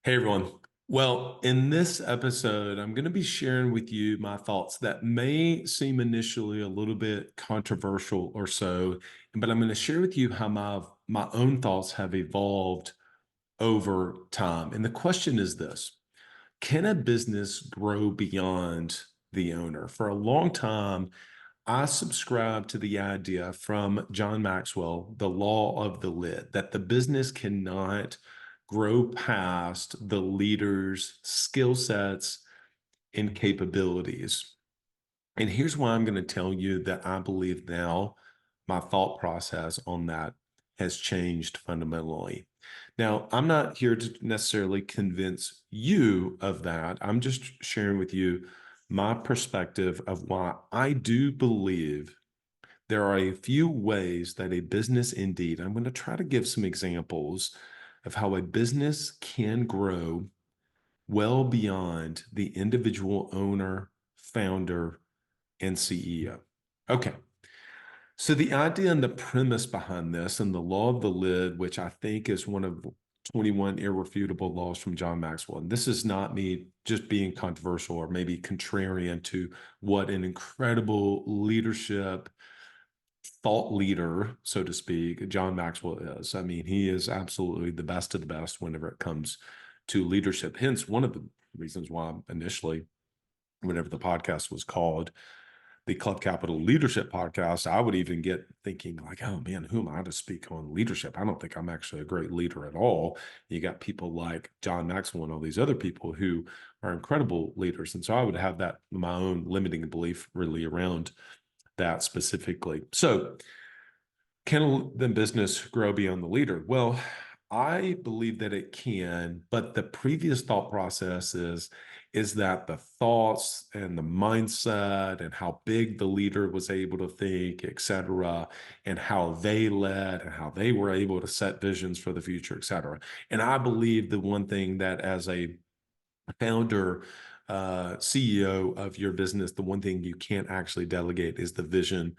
Hey everyone. Well, in this episode, I'm going to be sharing with you my thoughts that may seem initially a little bit controversial or so, but I'm going to share with you how my own thoughts have evolved over time. And the question is this: can a business grow beyond the owner? For a long time, I subscribe to the idea from John Maxwell, the law of the lid, that the business cannot grow past the leader's skill sets and capabilities. And here's why I'm going to tell you that I believe now my thought process on that has changed fundamentally. Now, I'm not here to necessarily convince you of that. I'm just sharing with you my perspective of why I do believe there are a few ways that a business indeed, I'm going to try to give some examples of how a business can grow well beyond the individual owner, founder, and CEO. Okay. So the idea and the premise behind this and the law of the lid, which I think is one of 21 irrefutable laws from John Maxwell. And this is not me just being controversial or maybe contrarian to what an incredible leadership thought leader, so to speak, John Maxwell is. I mean, he is absolutely the best of the best whenever it comes to leadership. Hence, one of the reasons why initially, whenever the podcast was called the Club Capital Leadership Podcast, I would even get thinking like, oh man, who am I to speak on leadership? I don't think I'm actually a great leader at all. You got people like John Maxwell and all these other people who are incredible leaders. And so I would have that my own limiting belief really around that specifically. So can the business grow beyond the leader? Well, I believe that it can, but the previous thought process is that the thoughts and the mindset and how big the leader was able to think, et cetera, and how they led and how they were able to set visions for the future, et cetera. And I believe the one thing that as a founder, CEO of your business, the one thing you can't actually delegate is the vision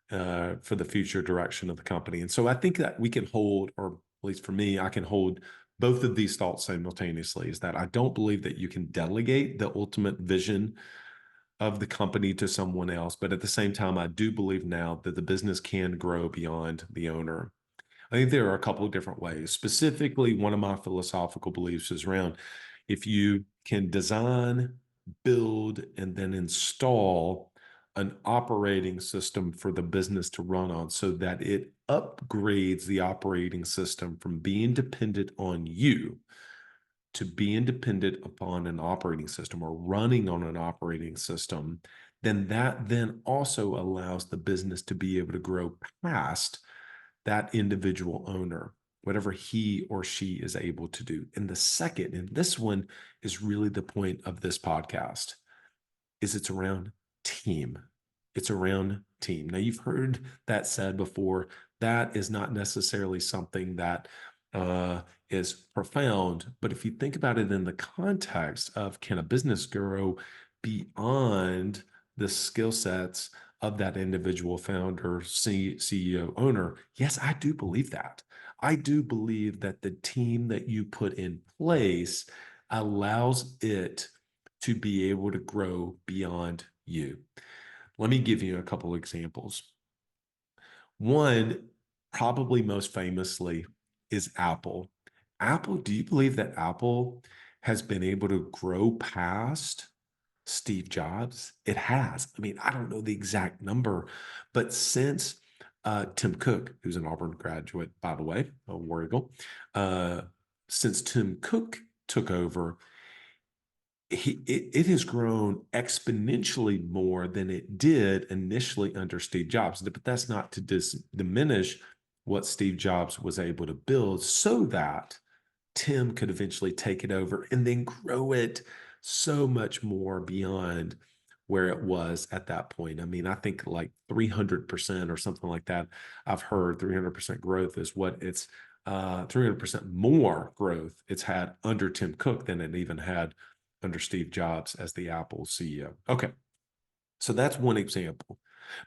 for the future direction of the company. And so I think that we can hold, or at least for me, I can hold both of these thoughts simultaneously, is that I don't believe that you can delegate the ultimate vision of the company to someone else. But at the same time, I do believe now that the business can grow beyond the owner. I think there are a couple of different ways. Specifically, one of my philosophical beliefs is around if you can design, build, and then install an operating system for the business to run on so that it upgrades the operating system from being dependent on you to being dependent upon an operating system or running on an operating system, then that then also allows the business to be able to grow past that individual owner, whatever he or she is able to do. And the second, and this one is really the point of this podcast, is it's around team. It's around team. Now, you've heard that said before. That is not necessarily something that is profound, but if you think about it in the context of can a business grow beyond the skill sets of that individual founder, CEO, owner, yes, I do believe that. I do believe that the team that you put in place allows it to be able to grow beyond you. Let me give you a couple examples. One, probably most famously, is Apple. Apple, do you believe that Apple has been able to grow past Steve Jobs? It has. I mean, I don't know the exact number, but since Tim Cook, who's an Auburn graduate, by the way, a War Eagle, uh, since Tim Cook took over, it has grown exponentially more than it did initially under Steve Jobs. But that's not to diminish what Steve Jobs was able to build so that Tim could eventually take it over and then grow it so much more beyond where it was at that point. I mean, I think like 300% or something like that. I've heard 300% growth is what it's 300% more growth it's had under Tim Cook than it even had under Steve Jobs as the Apple CEO. Okay, so that's one example.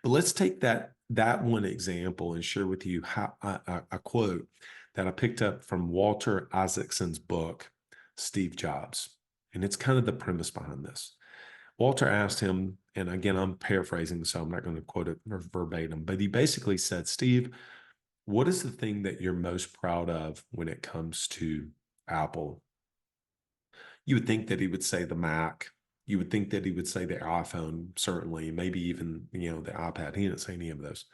But let's take that one example and share with you how a quote that I picked up from Walter Isaacson's book, Steve Jobs. And it's kind of the premise behind this. Walter asked him, and again, I'm paraphrasing, so I'm not going to quote it verbatim, but he basically said, Steve, what is the thing that you're most proud of when it comes to Apple? You would think that he would say the Mac. You would think that he would say the iPhone, certainly, maybe even, the iPad. He didn't say any of those.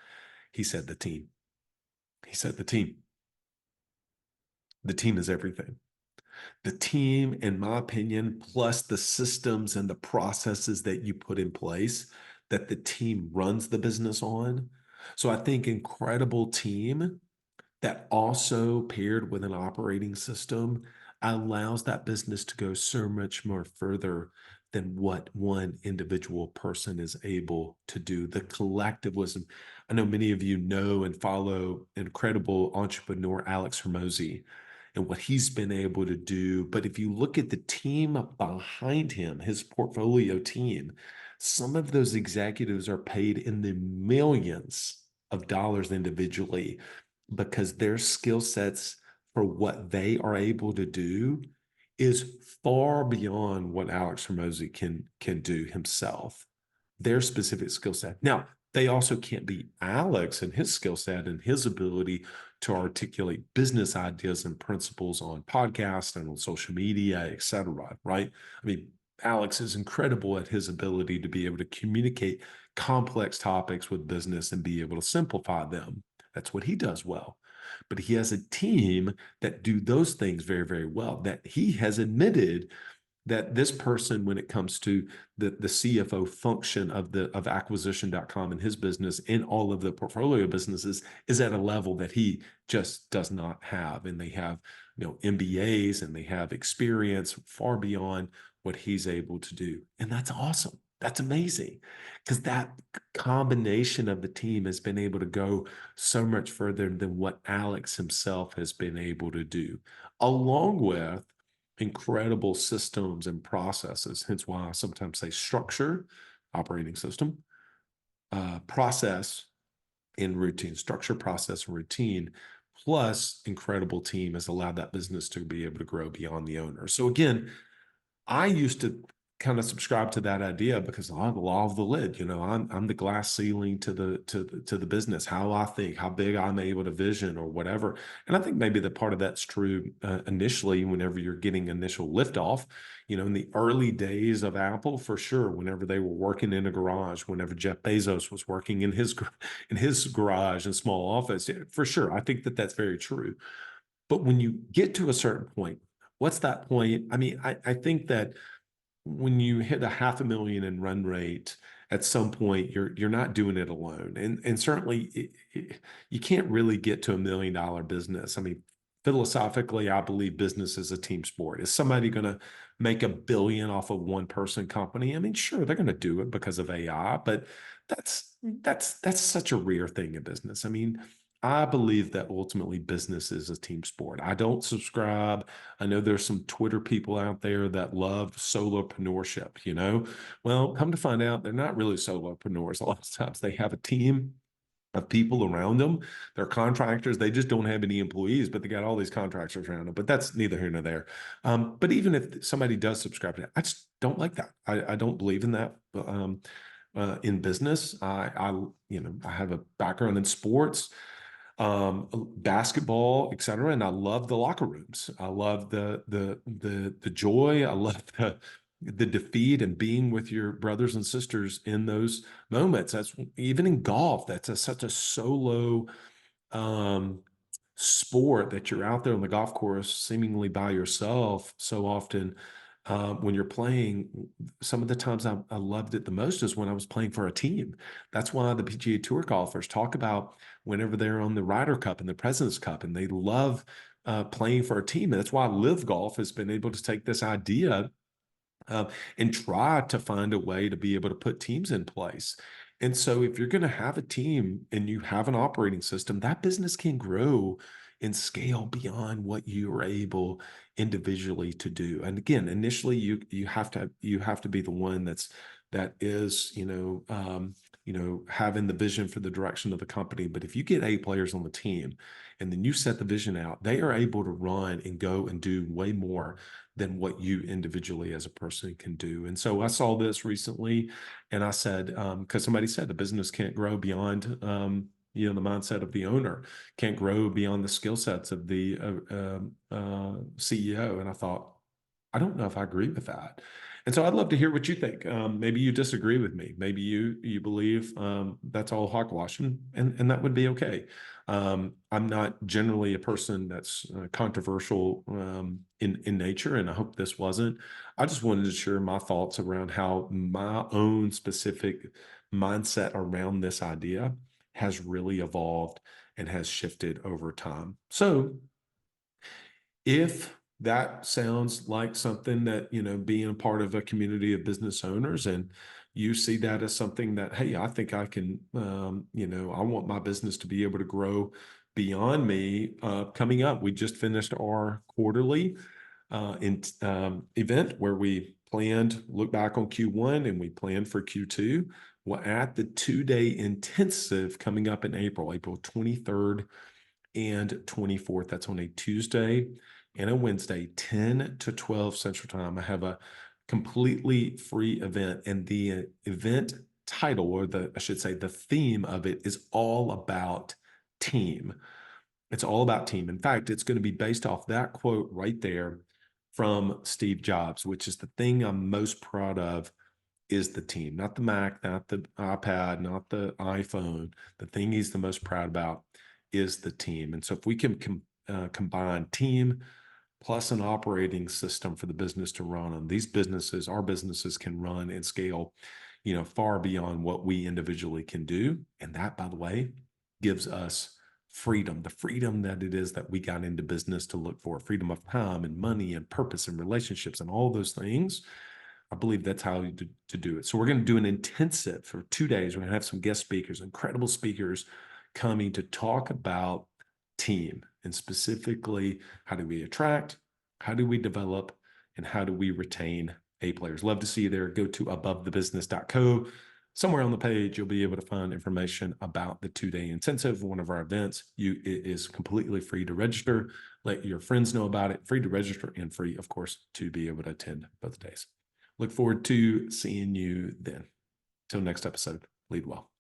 He said the team. He said the team. The team is everything. The team, in my opinion, plus the systems and the processes that you put in place that the team runs the business on. So I think incredible team that also paired with an operating system allows that business to go so much more further than what one individual person is able to do. The collectivism. I know many of you know and follow incredible entrepreneur Alex Hermosi and what he's been able to do. But if you look at the team behind him, his portfolio team, some of those executives are paid in the millions of dollars individually because their skill sets for what they are able to do is far beyond what Alex Hermosi can do himself. Their specific skill set. Now, they also can't be Alex and his skill set and his ability to articulate business ideas and principles on podcasts and on social media, et cetera, right? I mean, Alex is incredible at his ability to be able to communicate complex topics with business and be able to simplify them. That's what he does well. But he has a team that do those things very, very well, that he has admitted that this person, when it comes to the CFO function of acquisition.com and his business and all of the portfolio businesses, is at a level that he just does not have. And they have, MBAs, and they have experience far beyond what he's able to do. And that's awesome. That's amazing, because that combination of the team has been able to go so much further than what Alex himself has been able to do, along with incredible systems and processes. Hence why I sometimes say structure, operating system, process, and routine. Structure, process, and routine, plus incredible team has allowed that business to be able to grow beyond the owner. So again, I used to kind of subscribe to that idea because I'm the law of the lid. I'm the glass ceiling to the business, how I think, how big I'm able to vision or whatever. And I think maybe that part of that's true initially whenever you're getting initial liftoff. In the early days of Apple, for sure, whenever they were working in a garage, whenever Jeff Bezos was working in his garage and small office, for sure, I think that that's very true. But when you get to a certain point, what's that point? I mean, I think that when you hit a 500,000 in run rate, at some point you're not doing it alone, and certainly you can't really get to $1 million business. I mean, philosophically, I believe business is a team sport. Is somebody going to make $1 billion off of one person company? I mean, sure, they're going to do it because of AI, but that's such a rare thing in business. I mean, I believe that ultimately business is a team sport. I don't subscribe. I know there's some Twitter people out there that love solopreneurship. Well, come to find out, they're not really solopreneurs. A lot of times they have a team of people around them. They're contractors. They just don't have any employees, but they got all these contractors around them. But that's neither here nor there. But even if somebody does subscribe to that, I just don't like that. I don't believe in that. In business, I have a background in sports, basketball, et cetera. And I love the locker rooms. I love the joy. I love the defeat and being with your brothers and sisters in those moments. That's even in golf. That's such a solo um, sport that you're out there on the golf course seemingly by yourself so often. When you're playing, some of the times I loved it the most is when I was playing for a team. That's why the PGA Tour golfers talk about whenever they're on the Ryder Cup and the President's Cup, and they love playing for a team. And that's why Live Golf has been able to take this idea and try to find a way to be able to put teams in place. And so if you're going to have a team and you have an operating system, that business can grow and scale beyond what you are able individually to do. And again, initially you have to be the one that is, having the vision for the direction of the company. But if you get 8 players on the team and then you set the vision out, they are able to run and go and do way more than what you individually as a person can do. And so I saw this recently and I said, because somebody said the business can't grow beyond, the mindset of the owner, can't grow beyond the skill sets of the CEO. And I thought, I don't know if I agree with that. And so I'd love to hear what you think. Maybe you disagree with me. Maybe you believe that's all hogwash, and that would be okay. I'm not generally a person that's controversial in nature, and I hope this wasn't. I just wanted to share my thoughts around how my own specific mindset around this idea has really evolved and has shifted over time. So if that sounds like something that, being a part of a community of business owners and you see that as something that, hey, I think I can, I want my business to be able to grow beyond me. Coming up, we just finished our quarterly event where we look back on Q1 and we planned for Q2. Well, at the 2-day intensive coming up in April 23rd and 24th, that's on a Tuesday and a Wednesday, 10 to 12 Central Time. I have a completely free event, and the event title, or I should say the theme of it, is all about team. It's all about team. In fact, it's going to be based off that quote right there from Steve Jobs, which is the thing I'm most proud of is the team, not the Mac, not the iPad, not the iPhone. The thing he's the most proud about is the team. And so if we can combine team plus an operating system for the business to run on, our businesses can run and scale, far beyond what we individually can do. And that, by the way, gives us freedom, the freedom that it is that we got into business to look for, freedom of time and money and purpose and relationships and all those things. I believe that's how to do it. So we're going to do an intensive for 2 days. We're going to have some guest speakers, incredible speakers coming to talk about team, and specifically, how do we attract, how do we develop, and how do we retain A players. Love to see you there. Go to abovethebusiness.co. Somewhere on the page, you'll be able to find information about the 2-day intensive, one of our events. It is completely free to register. Let your friends know about it. Free to register and free, of course, to be able to attend both days. Look forward to seeing you then. Till next episode, lead well.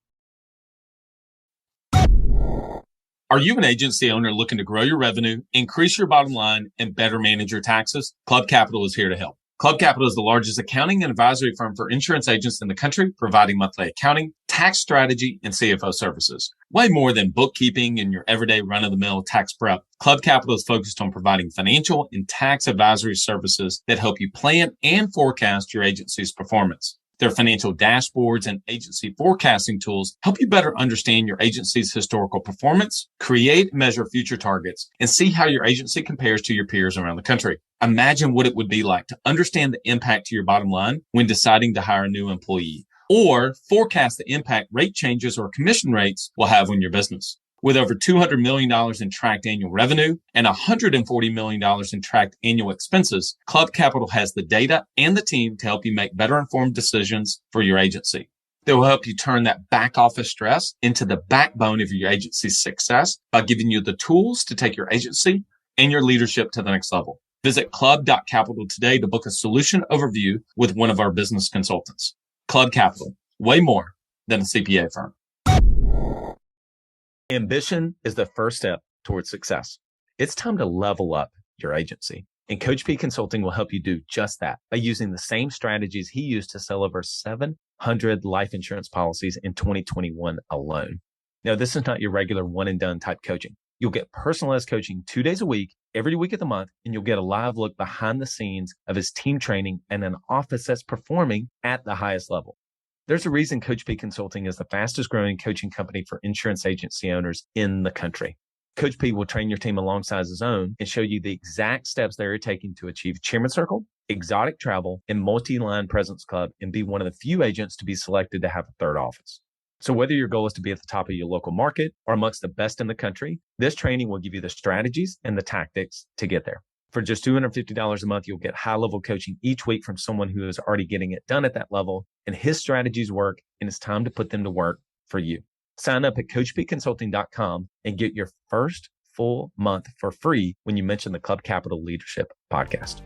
Are you an agency owner looking to grow your revenue, increase your bottom line, and better manage your taxes? Club Capital is here to help. Club Capital is the largest accounting and advisory firm for insurance agents in the country, providing monthly accounting, tax strategy, and CFO services. Way more than bookkeeping and your everyday run-of-the-mill tax prep, Club Capital is focused on providing financial and tax advisory services that help you plan and forecast your agency's performance. Their financial dashboards and agency forecasting tools help you better understand your agency's historical performance, create and measure future targets, and see how your agency compares to your peers around the country. Imagine what it would be like to understand the impact to your bottom line when deciding to hire a new employee, or forecast the impact rate changes or commission rates will have on your business. With over $200 million in tracked annual revenue and $140 million in tracked annual expenses, Club Capital has the data and the team to help you make better informed decisions for your agency. They will help you turn that back office stress into the backbone of your agency's success by giving you the tools to take your agency and your leadership to the next level. Visit club.capital today to book a solution overview with one of our business consultants. Club Capital, way more than a CPA firm. Ambition is the first step towards success. It's time to level up your agency. And Coach P Consulting will help you do just that by using the same strategies he used to sell over 700 life insurance policies in 2021 alone. Now, this is not your regular one and done type coaching. You'll get personalized coaching 2 days a week, every week of the month, and you'll get a live look behind the scenes of his team training and an office that's performing at the highest level. There's a reason Coach P Consulting is the fastest growing coaching company for insurance agency owners in the country. Coach P will train your team alongside his own and show you the exact steps they're taking to achieve Chairman Circle, exotic travel, and multi-line presence club, and be one of the few agents to be selected to have a third office. So whether your goal is to be at the top of your local market or amongst the best in the country, this training will give you the strategies and the tactics to get there. For just $250 a month, you'll get high-level coaching each week from someone who is already getting it done at that level, and his strategies work, and it's time to put them to work for you. Sign up at CoachPConsulting.com and get your first full month for free when you mention the Club Capital Leadership Podcast.